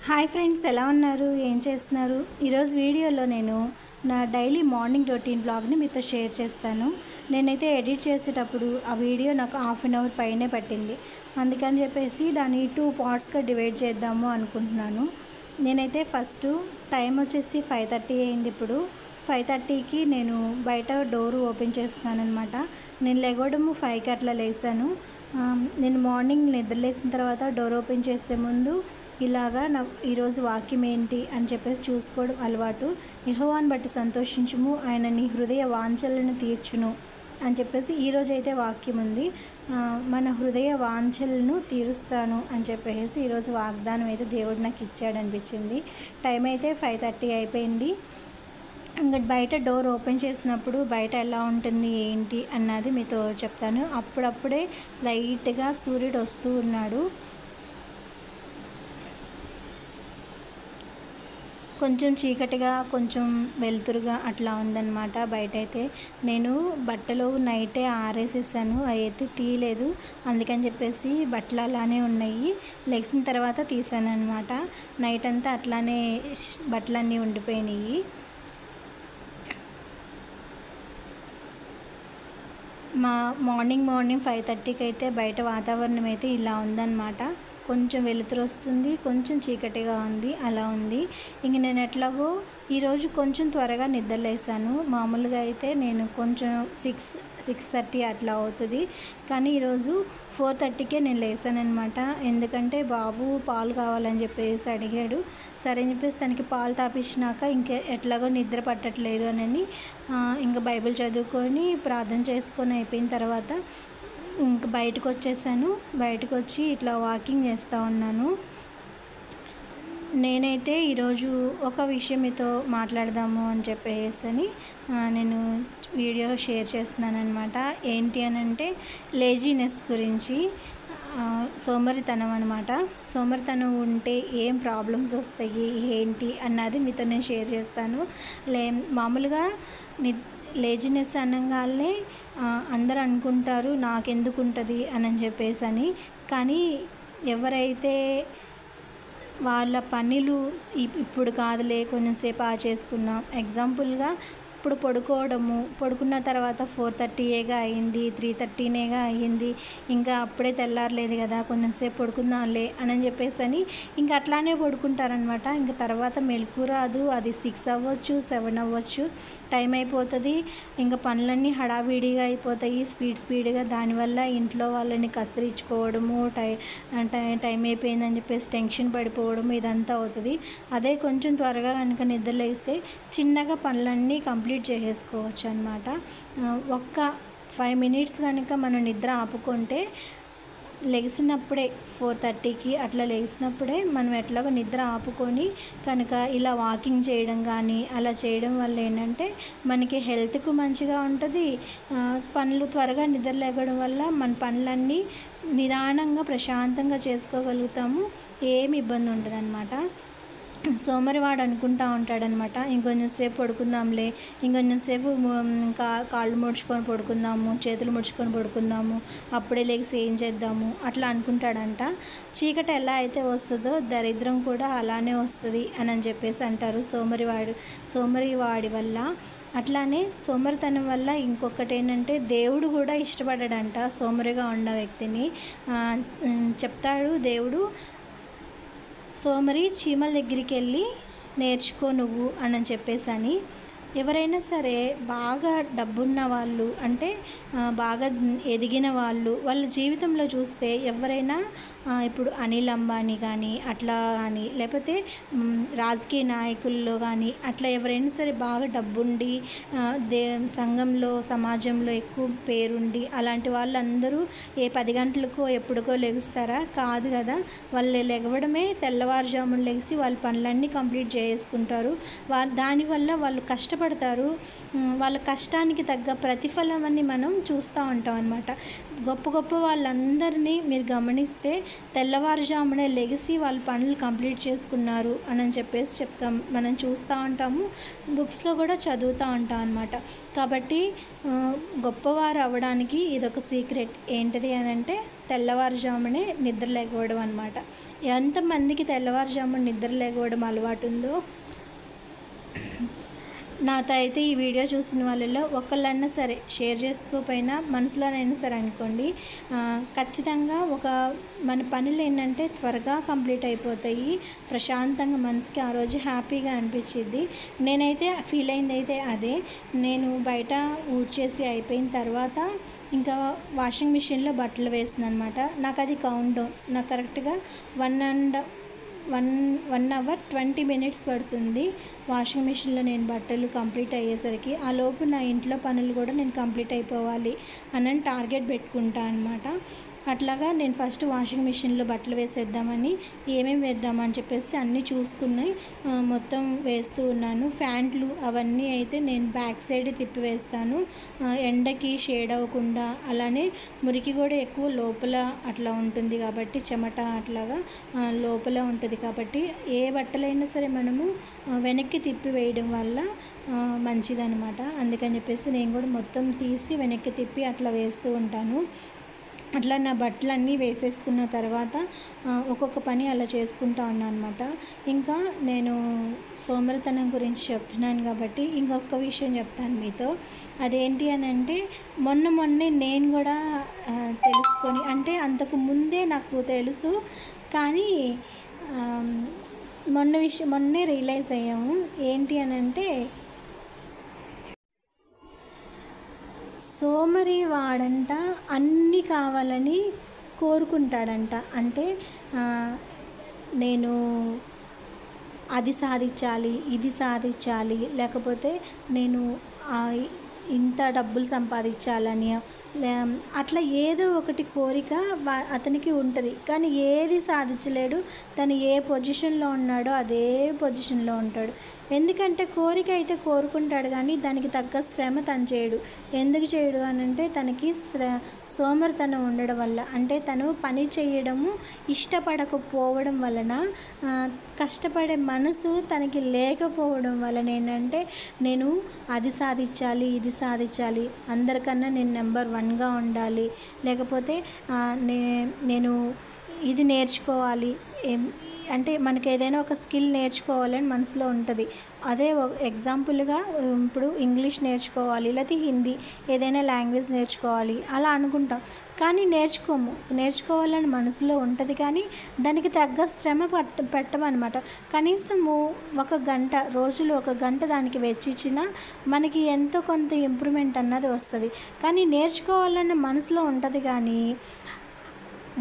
Hi friends, ఎలా ఉన్నారు? ఏం చేస్తున్నారు? ఈరోజు వీడియోలో నేను నా డైలీ మార్నింగ్ రొటీన్ బ్లాగ్ని మీతో షేర్ చేస్తాను. నేనైతే ఎడిట్ చేసేటప్పుడు ఆ వీడియో నాకు హాఫ్ అన్ అవర్ పైనే పట్టింది. అందుకని చెప్పేసి దాన్ని 2 పార్ట్స్గా డివైడ్ చేద్దాము అనుకుంటున్నాను. నేనైతే ఫస్ట్ టైం వచ్చేసి 5:30 అయింది. ఇప్పుడు 5:30కి నేను బయట డోరు ఓపెన్ చేస్తున్నాను అనమాట. నేను లెగవడము 5కి అట్లా లేసాను. నేను మార్నింగ్ నిద్రలేసిన తర్వాత డోర్ ఓపెన్ చేసే ముందు ఇలాగా ఈరోజు వాక్యం ఏంటి అని చెప్పేసి చూసుకోవడం అలవాటు. యెహోవాను బట్టి సంతోషించుము, ఆయన నీ హృదయ వాంఛలను తీర్చును అని చెప్పేసి ఈరోజు అయితే వాక్యం ఉంది. మన హృదయ వాంఛలను తీరుస్తాను అని చెప్పేసి ఈరోజు వాగ్దానం అయితే దేవుడు నాకు ఇచ్చాడనిపించింది. టైం అయితే 5:30 అయిపోయింది. ఇంకా బయట డోర్ ఓపెన్ చేసినప్పుడు బయట ఎలా ఉంటుంది ఏంటి అన్నది మీతో చెప్తాను. అప్పుడప్పుడే లైట్గా సూర్యుడు వస్తూ ఉన్నాడు. కొంచెం చీకటిగా కొంచెం వెలుతురుగా అట్లా ఉందన్నమాట. బయట అయితే నేను బట్టలు నైటే ఆరేసేసాను, అవి అయితే తీయలేదు. అందుకని చెప్పేసి బట్టలు అలానే ఉన్నాయి. లెగ్సిన తర్వాత తీసాను అనమాట. నైట్ అంతా అట్లానే బట్టలన్నీ ఉండిపోయినాయి. మార్నింగ్ 5:30కి అయితే బయట వాతావరణం అయితే ఇలా ఉందన్నమాట. కొంచెం వెలుతురు వస్తుంది, కొంచెం చీకటిగా ఉంది, అలా ఉంది. ఇంక నేను ఎట్లాగో ఈరోజు కొంచెం త్వరగా నిద్రలేసాను. మామూలుగా అయితే నేను కొంచెం 6:30 అట్లా అవుతుంది, కానీ ఈరోజు 4:30కే నేను లేసానమాట. ఎందుకంటే బాబు పాలు కావాలని చెప్పేసి అడిగాడు. సరే అని చెప్పేసి తనకి పాలు తాపించినాక ఎట్లాగో నిద్ర పట్టట్లేదు అని ఇంకా బైబిల్ చదువుకొని ప్రార్థన చేసుకొని అయిపోయిన తర్వాత ఇంక బయటకు వచ్చేసాను. బయటకు వచ్చి ఇట్లా వాకింగ్ చేస్తూ ఉన్నాను. నేనైతే ఈరోజు ఒక విషయం మీతో మాట్లాడదాము అని చెప్పేసి నేను వీడియో షేర్ చేస్తున్నాను అనమాట. ఏంటి అని అంటే లేజీనెస్ గురించి, సోమరితనం అనమాట. సోమరితనం ఉంటే ఏం ప్రాబ్లమ్స్ వస్తాయి ఏంటి అన్నది మీతో నేను షేర్ చేస్తాను. మామూలుగా లేజినెస్ అనగానే అందరూ అనుకుంటారు నాకెందుకు ఉంటుంది అని చెప్పేసి. కానీ ఎవరైతే వాళ్ళ పనులు ఇప్పుడు కాదులే కొంచెంసేపు చేసుకున్నాం, ఎగ్జాంపుల్గా ఇప్పుడు పడుకున్న తర్వాత 4:30 అయింది, 3:30 అయ్యింది, ఇంకా అప్పుడే తెల్లారలేదు కదా, కొంచెంసేపు పడుకుందాంలే అని చెప్పేసి ఇంకా అట్లానే పడుకుంటారనమాట. ఇంకా తర్వాత మెలకు రాదు. అది 6 అవ్వచ్చు, 7 అవ్వచ్చు, టైం అయిపోతుంది. ఇంకా పనులన్నీ హడావిడిగా అయిపోతాయి, స్పీడ్గా. దానివల్ల ఇంట్లో వాళ్ళని కసిరించుకోవడము, టైం అయిపోయిందని చెప్పేసి టెన్షన్ పడిపోవడము ఇదంతా అవుతుంది. అదే కొంచెం త్వరగా కనుక నిద్రలేస్తే చిన్నగా పనులన్నీ కంప్లీట్ చేసేసుకోవచ్చు అనమాట. ఒక్క 5 మినిట్స్ కనుక మనం నిద్ర ఆపుకుంటే లెగిసినప్పుడే 4:30కి అట్లా లెగిసినప్పుడే మనం ఎట్లాగో నిద్ర ఆపుకొని కనుక ఇలా వాకింగ్ చేయడం కానీ అలా చేయడం వల్ల ఏంటంటే మనకి హెల్త్కు మంచిగా ఉంటుంది. పనులు త్వరగా నిద్ర లేగడం వల్ల మన పనులన్నీ నిదానంగా ప్రశాంతంగా చేసుకోగలుగుతాము. ఏమి ఇబ్బంది ఉండదు అనమాట. సోమరివాడు అనుకుంటూ ఉంటాడనమాట, ఇంకొంచెం సేపు పడుకుందాంలే, ఇంకొంచెం సేపు కాళ్ళు ముడుచుకొని పడుకుందాము, చేతులు ముడుచుకొని పడుకుందాము, అప్పుడే లేచి ఏం చేద్దాము అట్లా అనుకుంటాడంట. చీకటి ఎలా అయితే వస్తుందో దరిద్రం కూడా అలానే వస్తుంది అని చెప్పేసి అంటారు. సోమరివాడి వల్ల. అట్లానే సోమరితనం వల్ల ఇంకొకటి ఏంటంటే దేవుడు కూడా ఇష్టపడ్డాడంట సోమరిగా ఉన్న వ్యక్తిని. చెప్తాడు దేవుడు, సోమరి చీమల దగ్గరికి వెళ్ళి నేర్చుకో నువ్వు అని చెప్పేసి. ఎవరైనా సరే బాగా డబ్బున్న వాళ్ళు అంటే బాగా ఎదిగిన వాళ్ళ జీవితంలో చూస్తే ఎవరైనా ఇప్పుడు అనిల్ అంబానీ కానీ అట్లా కానీ లేకపోతే రాజకీయ నాయకుల్లో కానీ అట్లా ఎవరైనా సరే బాగా డబ్బుండి సంఘంలో సమాజంలో ఎక్కువ పేరుండి అలాంటి వాళ్ళందరూ 10 గంటలకో ఎప్పుడుకో లెగుస్తారా? కాదు కదా. వాళ్ళు లెగవడమే తెల్లవారుజామున లెగిసి వాళ్ళ పనులన్నీ కంప్లీట్ చేసుకుంటారు. దానివల్ల వాళ్ళు కష్టపడతారు. వాళ్ళ కష్టానికి తగ్గ ప్రతిఫలం అని మనం చూస్తూ ఉంటాం అన్నమాట. గొప్ప గొప్ప వాళ్ళందరినీ మీరు గమనిస్తే తెల్లవారుజామునే లెగిసి వాళ్ళ పనులు కంప్లీట్ చేసుకున్నారు అని చెప్పేసి చెప్తాం, మనం చూస్తూ ఉంటాము, బుక్స్లో కూడా చదువుతూ ఉంటాం అన్నమాట. కాబట్టి గొప్పవారు అవ్వడానికి ఇదొక సీక్రెట్. ఏంటిది అని అంటే తెల్లవారుజామునే నిద్ర లేకపోవడం అన్నమాట. ఎంతమందికి తెల్లవారుజామున నిద్ర లేకపోవడం అలవాటు ఉందో, నాతో అయితే ఈ వీడియో చూసిన వాళ్ళలో ఒకళ్ళన్నా సరే షేర్ చేసుకోకపోయినా మనసులోనైనా సరే అనుకోండి, ఖచ్చితంగా మన పనులు ఏంటంటే త్వరగా కంప్లీట్ అయిపోతాయి, ప్రశాంతంగా మనసుకి ఆ రోజు హ్యాపీగా అనిపించింది. నేనైతే ఫీల్ అయింది అయితే అదే. నేను బయట ఊడ్చేసి అయిపోయిన తర్వాత ఇంకా వాషింగ్ మిషన్లో బట్టలు వేస్తుంది అనమాట. నాకు అది కౌంట్ డౌన్, నాకు కరెక్ట్గా 1 hour 20 minutes పడుతుంది వాషింగ్ మిషన్లో నేను బట్టలు కంప్లీట్ అయ్యేసరికి. ఆ లోపు నా ఇంట్లో పనులు కూడా నేను కంప్లీట్ అయిపోవాలి అని టార్గెట్ పెట్టుకుంటా అనమాట. అట్లాగా నేను ఫస్ట్ వాషింగ్ మిషన్లో బట్టలు వేసేద్దామని ఏమేమి వేద్దామని చెప్పేసి అన్నీ చూసుకుని మొత్తం వేస్తూ ఉన్నాను. ప్యాంట్లు అవన్నీ అయితే నేను బ్యాక్ సైడ్ తిప్పి వేస్తాను, ఎండకి షేడ్ అవ్వకుండా. అలానే మురికి కూడా ఎక్కువ లోపల అట్లా ఉంటుంది కాబట్టి, చెమట అట్లాగా లోపల ఉంటుంది కాబట్టి ఏ బట్టలైనా సరే మనము వెనక్కి తిప్పి వేయడం వల్ల మంచిదన్నమాట. అందుకని చెప్పేసి నేను కూడా మొత్తం తీసి వెనక్కి తిప్పి అట్లా వేస్తూ ఉంటాను. అట్లా నా బట్టలన్నీ వేసేసుకున్న తర్వాత ఒక్కొక్క పని అలా చేసుకుంటా ఉన్నాను అనమాట. ఇంకా నేను సోమరితనం గురించి చెప్తున్నాను కాబట్టి ఇంకొక విషయం చెప్తాను మీతో. అదేంటి అని అంటే మొన్నే నేను కూడా తెలుసుకొని, అంటే అంతకు ముందే నాకు తెలుసు కానీ మొన్నే రియలైజ్ అయ్యాము. ఏంటి అని అంటే సోమరి వాడంట అన్నీ కావాలని కోరుకుంటాడంట. అంటే నేను అది సాధించాలి, ఇది సాధించాలి, లేకపోతే నేను ఇంత డబ్బులు సంపాదించాలని, అట్లా ఏదో ఒకటి కోరిక అతనికి ఉంటుంది. కానీ ఏది సాధించలేడు. తను ఏ పొజిషన్లో ఉన్నాడో అదే పొజిషన్లో ఉంటాడు. ఎందుకంటే కోరిక అయితే కోరుకుంటాడు కానీ దానికి తగ్గ శ్రమ తను చేయడు. ఎందుకు చేయడు అని అంటే తనకి సోమరితనం ఉండడం వల్ల, అంటే తను పని చేయడము ఇష్టపడకపోవడం వలన, కష్టపడే మనసు తనకి లేకపోవడం వలన ఏంటంటే నేను అది సాధించాలి, ఇది సాధించాలి, అందరికన్నా నేను నెంబర్ 1గా ఉండాలి, లేకపోతే నేను ఇది నేర్చుకోవాలి, అంటే మనకి ఏదైనా ఒక స్కిల్ నేర్చుకోవాలని మనసులో ఉంటుంది. అదే ఎగ్జాంపుల్గా ఇప్పుడు ఇంగ్లీష్ నేర్చుకోవాలి, లేకపోతే హిందీ ఏదైనా లాంగ్వేజ్ నేర్చుకోవాలి అలా అనుకుంటాం. కానీ నేర్చుకోవాలని మనసులో ఉంటుంది కానీ దానికి తగ్గ శ్రమ పెట్టమన్నమాట. కనీసము రోజులో 1 గంట దానికి వెచ్చించినా మనకి ఎంతో కొంత ఇంప్రూవ్మెంట్ అన్నది వస్తుంది. కానీ నేర్చుకోవాలన్న మనసులో ఉంటుంది కానీ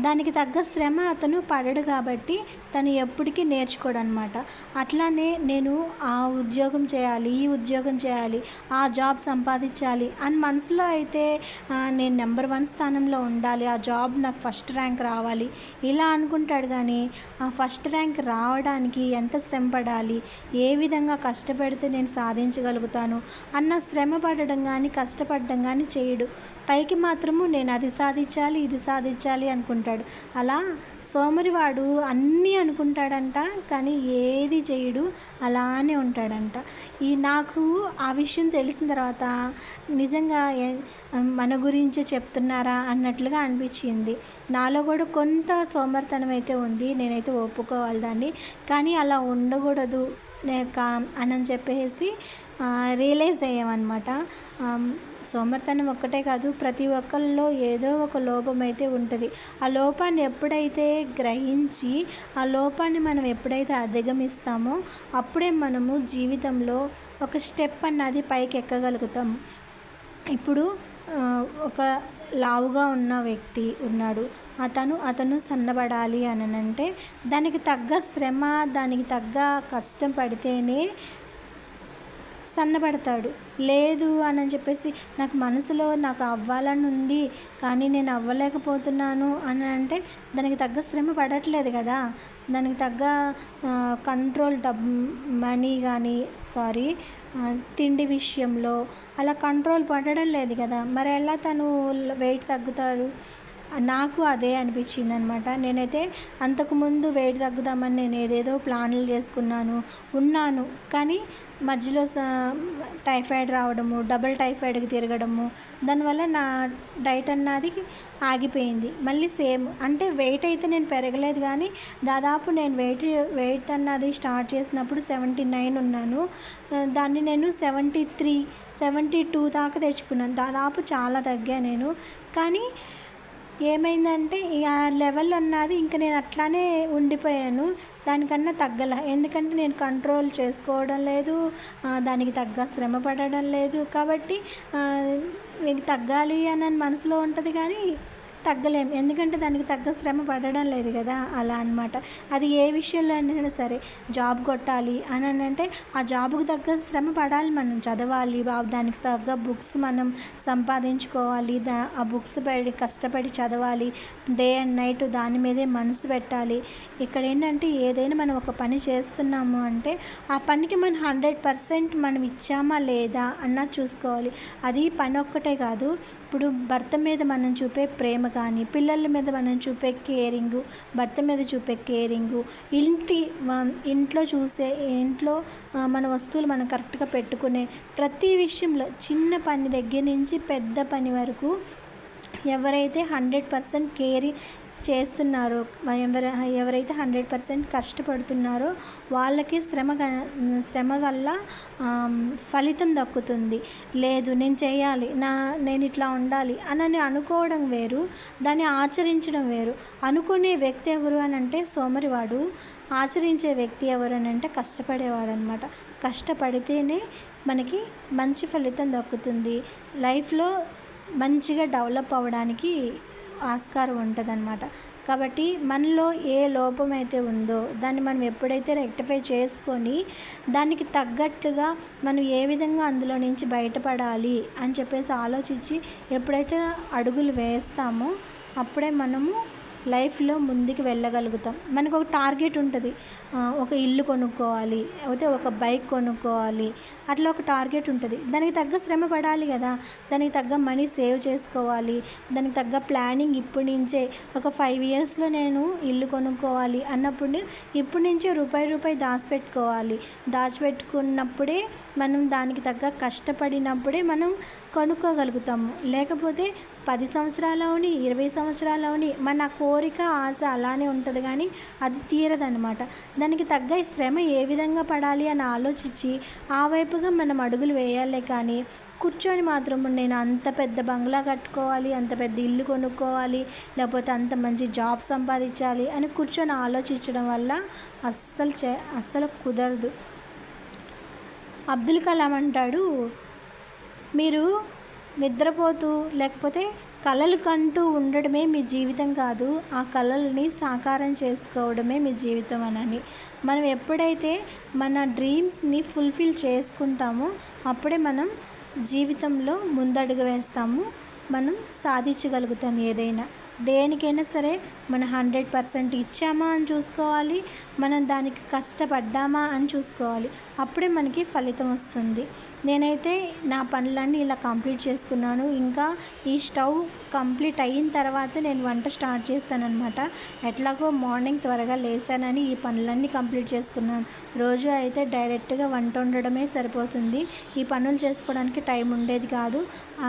దానికి తగ్గ శ్రమ అతను పడడు కాబట్టి తను ఎప్పటికీ నేర్చుకోడు అనమాట. అట్లానే నేను ఆ ఉద్యోగం చేయాలి, ఈ ఉద్యోగం చేయాలి, ఆ జాబ్ సంపాదించాలి అని మనసులో అయితే నేను నెంబర్ 1 స్థానంలో ఉండాలి, ఆ జాబ్ నాకు ఫస్ట్ ర్యాంక్ రావాలి ఇలా అనుకుంటాడు. కానీ ఆ ఫస్ట్ ర్యాంక్ రావడానికి ఎంత శ్రమ పడాలి, ఏ విధంగా కష్టపడితే నేను సాధించగలుగుతాను అన్న శ్రమ పడడం కానీ కష్టపడడం కానీ చేయడు. పైకి మాత్రము నేను అది సాధించాలి, ఇది సాధించాలి అనుకుంటాడు. అలా సోమరివాడు అన్నీ అనుకుంటాడంట కానీ ఏది చేయడు, అలానే ఉంటాడంట. నాకు ఆ విషయం తెలిసిన తర్వాత నిజంగా మన గురించి చెప్తున్నారా అన్నట్లుగా అనిపించింది. నాలో కూడా కొంత సోమరితనం అయితే ఉంది, నేనైతే ఒప్పుకోవాలి దాన్ని. కానీ అలా ఉండకూడదు అని చెప్పేసి రియలైజ్ అయ్యామన్నమాట. సోమరితనం ఒక్కటే కాదు, ప్రతి ఒక్కరిలో ఏదో ఒక లోపం అయితే ఉంటుంది. ఆ లోపాన్ని ఎప్పుడైతే గ్రహించి ఆ లోపాన్ని మనం ఎప్పుడైతే అధిగమిస్తామో అప్పుడే మనము జీవితంలో ఒక స్టెప్ అన్నది పైకి ఎక్కగలుగుతాము. ఇప్పుడు ఒక లావుగా ఉన్న వ్యక్తి ఉన్నాడు, అతను సన్నబడాలి అని అంటే దానికి తగ్గ శ్రమ, దానికి తగ్గ కష్టం పడితేనే సన్నబడతాడు. లేదు అని చెప్పేసి నాకు మనసులో నాకు అవ్వాలని ఉంది కానీ నేను అవ్వలేకపోతున్నాను అని అంటే దానికి తగ్గ శ్రమ పడట్లేదు కదా, దానికి తగ్గ కంట్రోల్ మనీ కానీ తిండి విషయంలో అలా కంట్రోల్ పడడం లేదు కదా, మరి ఎలా తను వెయిట్ తగ్గుతాడు? నాకు అదే అనిపించింది అనమాట. నేనైతే అంతకుముందు వెయిట్ తగ్గుదామని నేను ఏదేదో ప్లాన్లు చేసుకున్నాను, ఉన్నాను. కానీ మధ్యలో టైఫాయిడ్ రావడము, డబుల్ టైఫాయిడ్కి తిరగడము, దానివల్ల నా డైట్ అన్నది ఆగిపోయింది. మళ్ళీ సేమ్ అంటే వెయిట్ అయితే నేను పెరగలేదు, కానీ దాదాపు నేను వెయిట్ అన్నది స్టార్ట్ చేసినప్పుడు 79 ఉన్నాను. దాన్ని నేను 73, 72 దాకా తెచ్చుకున్నాను. దాదాపు చాలా తగ్గా నేను. కానీ ఏమైందంటే ఆ లెవెల్ అన్నది ఇంక నేను అట్లానే ఉండిపోయాను, దానికన్నా తగ్గల. ఎందుకంటే నేను కంట్రోల్ చేసుకోవడం లేదు, దానికి తగ్గ శ్రమ పడడం లేదు. కాబట్టి మీకు తగ్గాలి అని మనసులో ఉంటుంది, కానీ తగ్గలేము. ఎందుకంటే దానికి తగ్గ శ్రమ పడడం లేదు కదా, అలా అనమాట. అది ఏ విషయంలో అయినా సరే, జాబ్ కొట్టాలి అని అంటే ఆ జాబ్కి తగ్గ శ్రమ పడాలి, మనం చదవాలి, దానికి తగ్గ బుక్స్ మనం సంపాదించుకోవాలి, ఆ బుక్స్ కష్టపడి చదవాలి, డే అండ్ నైట్ దాని మీదే మనసు పెట్టాలి. ఇక్కడ ఏంటంటే ఏదైనా మనం ఒక పని చేస్తున్నాము అంటే ఆ పనికి మనం 100% మనం ఇచ్చామా లేదా అన్నది చూసుకోవాలి. అది పని ఒక్కటే కాదు, ఇప్పుడు భర్త మీద మనం చూపే ప్రేమ కానీ, పిల్లల మీద మనం చూపే కేరింగు, భర్త మీద చూపే కేరింగు, ఇంట్లో మన వస్తువులు మనం కరెక్ట్గా పెట్టుకునే ప్రతి విషయంలో, చిన్న పని దగ్గర నుంచి పెద్ద పని వరకు ఎవరైతే 100% కేరింగ్ చేస్తున్నారో, ఎవరైతే 100% కష్టపడుతున్నారో వాళ్ళకి శ్రమ వల్ల ఫలితం దక్కుతుంది. లేదు నేను చేయాలి, నేను ఇట్లా ఉండాలి అని అనుకోవడం వేరు, దాన్ని ఆచరించడం వేరు. అనుకునే వ్యక్తి ఎవరు అని అంటే సోమరివాడు, ఆచరించే వ్యక్తి ఎవరు అని అంటే కష్టపడేవాడు అనమాట. కష్టపడితేనే మనకి మంచి ఫలితం దక్కుతుంది, లైఫ్లో మంచిగా డెవలప్ అవ్వడానికి ఆస్కారం ఉంటుందన్నమాట. కాబట్టి మనలో ఏ లోపం అయితే ఉందో దాన్ని మనం ఎప్పుడైతే రెక్టిఫై చేసుకొని దానికి తగ్గట్టుగా మనం ఏ విధంగా అందులో నుంచి బయటపడాలి అని చెప్పేసి ఆలోచించి ఎప్పుడైతే అడుగులు వేస్తామో అప్పుడే మనము లైఫ్లో ముందుకు వెళ్ళగలుగుతాం. మనకు ఒక టార్గెట్ ఉంటుంది, ఒక ఇల్లు కొనుక్కోవాలి, అయితే ఒక బైక్ కొనుక్కోవాలి, అట్లా ఒక టార్గెట్ ఉంటుంది. దానికి తగ్గ శ్రమ పడాలి కదా, దానికి తగ్గ మనీ సేవ్ చేసుకోవాలి, దానికి తగ్గ ప్లానింగ్ ఇప్పటి నుంచే. ఒక 5 ఇయర్స్లో నేను ఇల్లు కొనుక్కోవాలి అన్నప్పుడు ఇప్పటి నుంచే రూపాయి దాచిపెట్టుకున్నప్పుడే మనం దానికి తగ్గ కష్టపడినప్పుడే మనం కొనుక్కోగలుగుతాము. లేకపోతే 10 సంవత్సరాలవని 20 సంవత్సరాలవని మన కోరిక ఆశ అలానే ఉంటుంది, కానీ అది తీరదనమాట. దానికి తగ్గ శ్రమ ఏ విధంగా పడాలి అని ఆలోచించి ఆ వైపుగా మనం అడుగులు వేయాలి. కానీ కూర్చొని మాత్రం నేను అంత పెద్ద బంగ్లా కట్టుకోవాలి, అంత పెద్ద ఇల్లు కొనుక్కోవాలి, లేకపోతే అంత మంచి జాబ్ సంపాదించాలి అని కూర్చొని ఆలోచించడం వల్ల అస్సలు కుదరదు. అబ్దుల్ కలాం అంటాడు, మీరు నిద్రపోతూ లేకపోతే కలలు కంటూ ఉండడమే మీ జీవితం కాదు, ఆ కలల్ని సాకారం చేసుకోవడమే మీ జీవితం అని. మనం ఎప్పుడైతే మన డ్రీమ్స్ని ఫుల్ఫిల్ చేసుకుంటామో అప్పుడే మనం జీవితంలో ముందడుగు వేస్తాము, మనం సాధించగలుగుతాం. ఏదైనా దేనికైనా సరే మనం 100% ఇచ్చామా అని చూసుకోవాలి, మనం దానికి కష్టపడ్డామా అని చూసుకోవాలి, అప్పుడే మనకి ఫలితం వస్తుంది. నేనైతే నా పనులన్నీ ఇలా కంప్లీట్ చేసుకున్నాను. ఇంకా ఈ స్టవ్ కంప్లీట్ అయిన తర్వాత నేను వంట స్టార్ట్ చేస్తానన్నమాట. ఎట్లాగో మార్నింగ్ త్వరగా లేసానని ఈ పనులన్నీ కంప్లీట్ చేసుకున్నాను. రోజు అయితే డైరెక్ట్గా వంట వండడమే సరిపోతుంది, ఈ పనులు చేసుకోవడానికి టైం ఉండేది కాదు.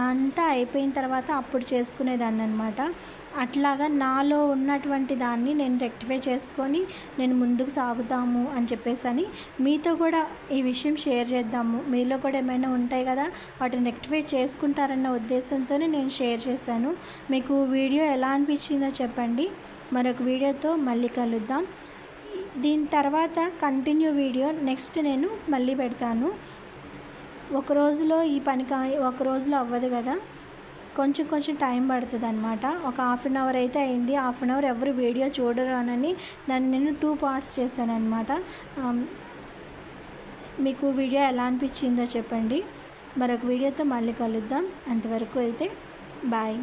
అంతా అయిపోయిన తర్వాత అప్పుడు చేసుకునేదాన్ని అనమాట. అట్లాగా నాలో ఉన్నటువంటి దాన్ని నేను రెక్టిఫై చేసుకొని నేను ముందుకు సాగుతాము అని చెప్పేసి మీతో కూడా ఈ విషయం షేర్ చేద్దాము. మీలో కూడా ఏమైనా ఉంటాయి కదా, వాటిని రెక్టిఫై చేసుకుంటారన్న ఉద్దేశంతోనే నేను షేర్ చేశాను. మీకు వీడియో ఎలా అనిపించిందో చెప్పండి. మరొక వీడియోతో మళ్ళీ కలుద్దాం. దీని తర్వాత కంటిన్యూ వీడియో నెక్స్ట్ నేను మళ్ళీ పెడతాను. ఒక రోజులో ఈ ఒక రోజులో అవ్వదు కదా, కొంచెం టైం పడుతుంది అనమాట. ఒక 1/2 అవర్ అయితే అయింది. 1/2 అవర్ ఎవరు వీడియో చూడరు అని నేను 2 పార్ట్స్ చేశాను అనమాట. మీకు వీడియో ఎలా అనిపించిందో చెప్పండి. మరొక వీడియోతో మళ్ళీ కలుద్దాం. అంతవరకు అయితే బాయ్.